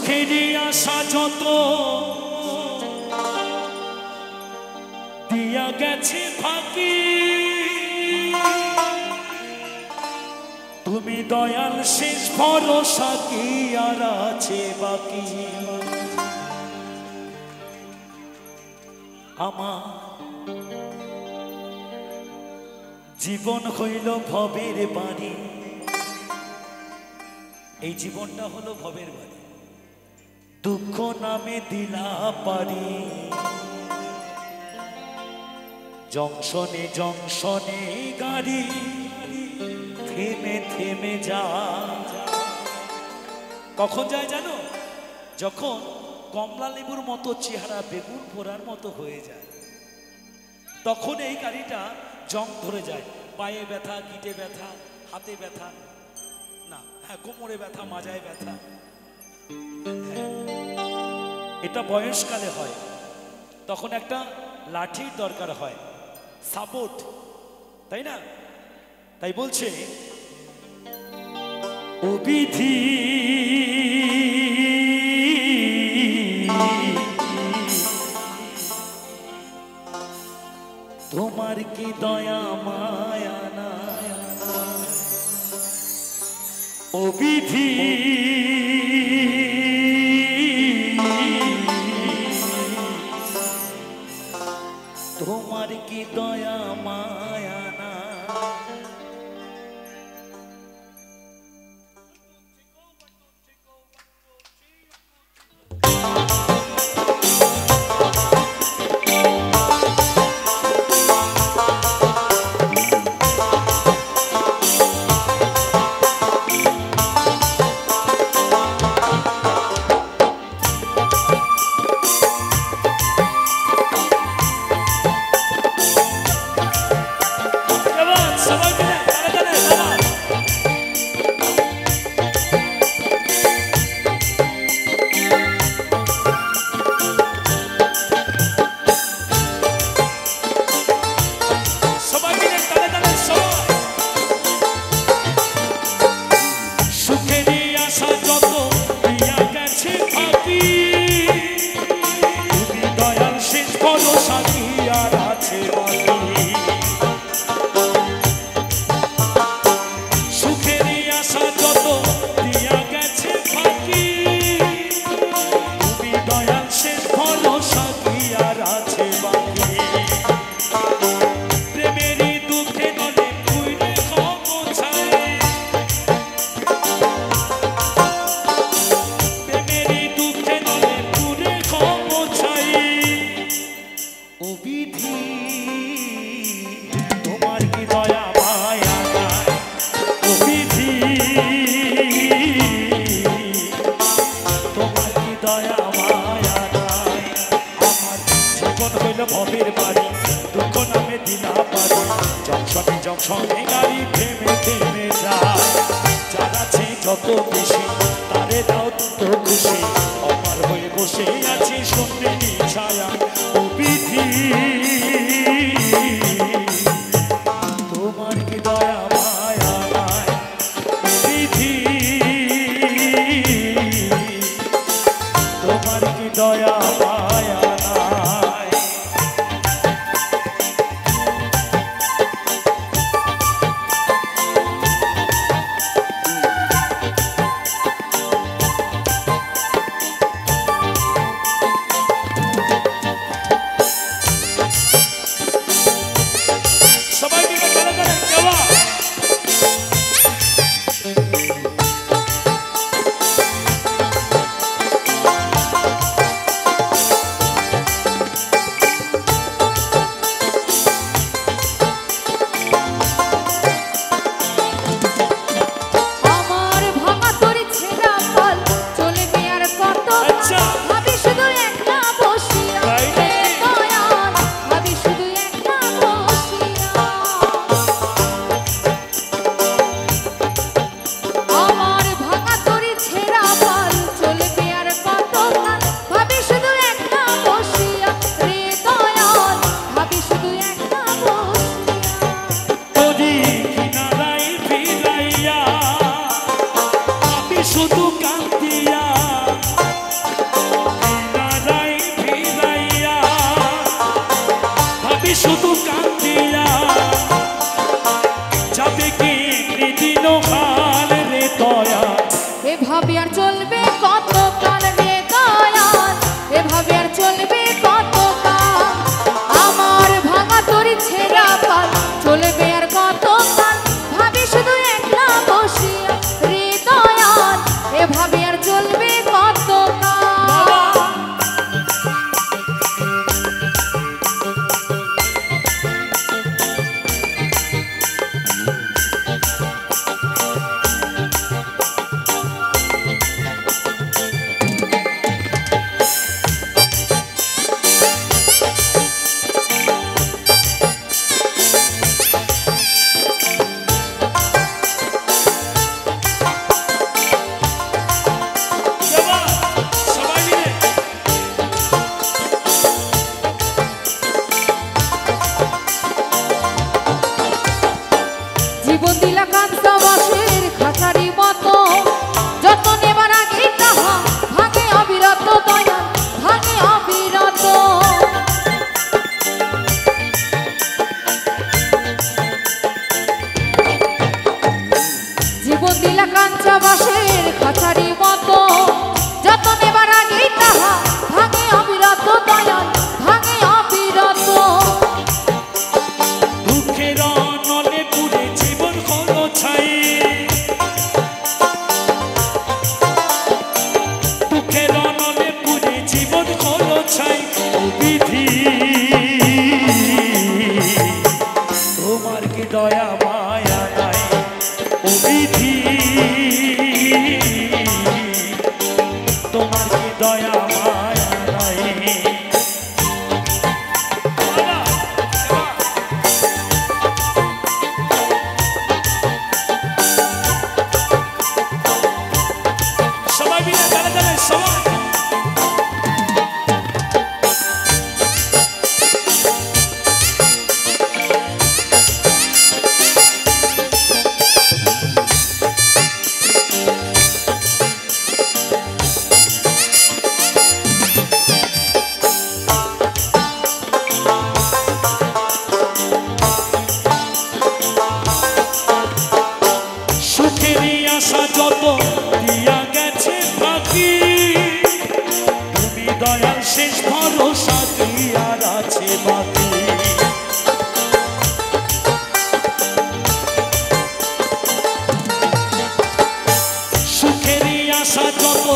সুখেরই আশা যত দিয়া গেছে ফাঁকি, তুমি দয়াল শেষ ভরসা কি আর আছে বাকি। আমার জীবন হইল ভবের বাড়ি, এই জীবনটা হলো ভবের বাড়ি, দুঃখ নামে দিলা পারি। জংশনে জংশনে গাড়ি থেমে থেমে যা, কখন যায় জানো? যখন কমলা লেবুর মতো চেহারা বেগুন পোড়ার মতো হয়ে যায়, তখন এই গাড়িটা জং ধরে যায়। পায়ে ব্যথা, গিটে ব্যথা, হাতে ব্যথা, না হ্যাঁ কোমরে ব্যথা, মাজায় ব্যথা, এটা বয়সকালে হয়। তখন একটা লাঠির দরকার হয়, সাপোর্ট, তাই না? তাই বলছে ও বিধি তোমার কি দয়া মায়া না, ও বিধি তোমার কি দয়া মায়া না। ভবের বাড়ি দুঃখ নামে দিলা পারি, জংশনে জংশনে গাড়ি থেমে থেমে যায়। যার আছে যত বেশি তারে দাও তত খুশি, অপার হয়ে বসে আছি শূন্যে ছায়া। ও বিধি তোমার কি দয়া মায়া নাই, ও বিধি তোমার কি দয়া মায়া নাই। বিধি তোমার কি দয়া মায়া নাই। সবাই মিলে তালে তালে সবাই যত দিয়া গেছে বাকি তুমি দয়াল শেষ ভরসা কি আর আছে বাকি। সুখেরই আশা যত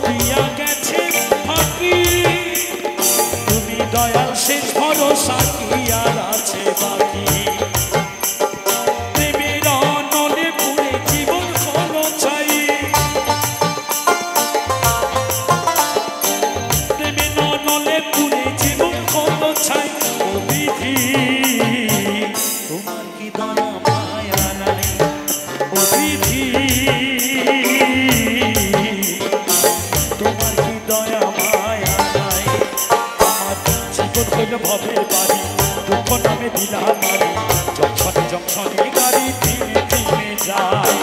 দিয়া গেছে বাকি তুমি দয়াল শেষ ভরসা কি আর আছে বাকি। তোমার কি দয়া মায়া নাই ও বিধি তোমার কি দয়া মায়া নাই। আমার জীবন হইল ভবের বাড়ি দুঃখ নামে দিলাম বাড়ি জংশনে জংশনে গাড়ি থেমে থেমে যায়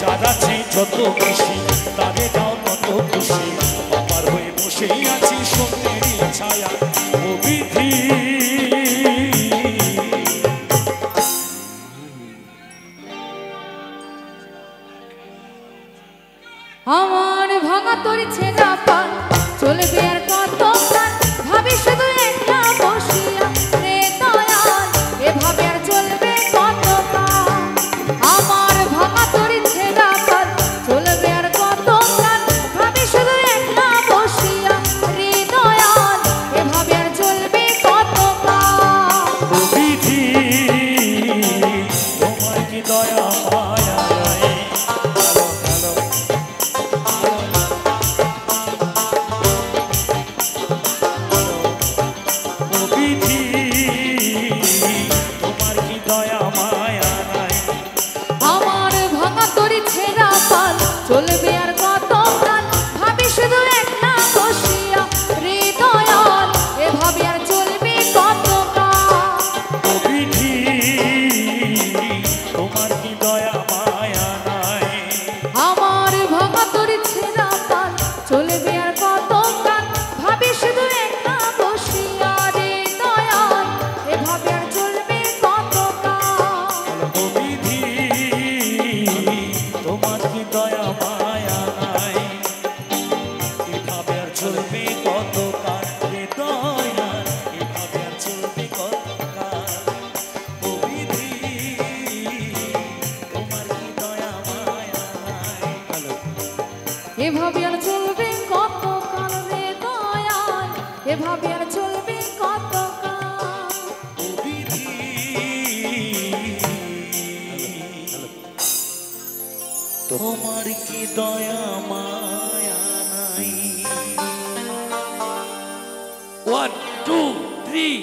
যার আছে যত বেশি তারে দাও তত খুশি আমার হয়ে বসেই আছি সত্যেরই ছায়া ও বিধি। আমার ভাঙা তোর ছেঁড়া পান চলবে আর কত প্রাণ ভাবি শুধু একটা বসিয়া রে দয়াল এভাবে আর চলবে কত প্রাণ। আমার ভাঙা তোর ছেঁড়া পান চলবে আর কত প্রাণ ভাবি শুধু একটা বসিয়া রে দয়াল এভাবে আর চলবে কত প্রাণ। বিধি তোমার কি দয়া মায়া নাই। তোমার কি দয়া মায়া নাই। আমার ভাঙা তোর ছেঁড়া পাল চলবে আর কত প্রাণ ভাবি শুধু একটা বসিয়া রে দয়াল এভাবে আর চলবে কত প্রাণ। বিধি তোমার কি দয়া মায়া নাই। আমার ভাঙা তোর ছেঁড়া পাল চলবে আর কত প্রাণ ভাবি শুধু একটা বসিয়া রে দয়াল এভাবে আর চলবে কত প্রাণ। বিধি তোমার কি দয়া মায়া নাই। এভাবে আর চলবে কত কাল রে দয়াল এভাবে আর চলবে কত কাল। বিধি তোমার কি দয়া মায়া নাই। এভাবে আর চলবে কত কাল রে দয়াল এভাবে আর চলবে কত কাল। তোমার কি দয়া মায়া নাই। 1 2 3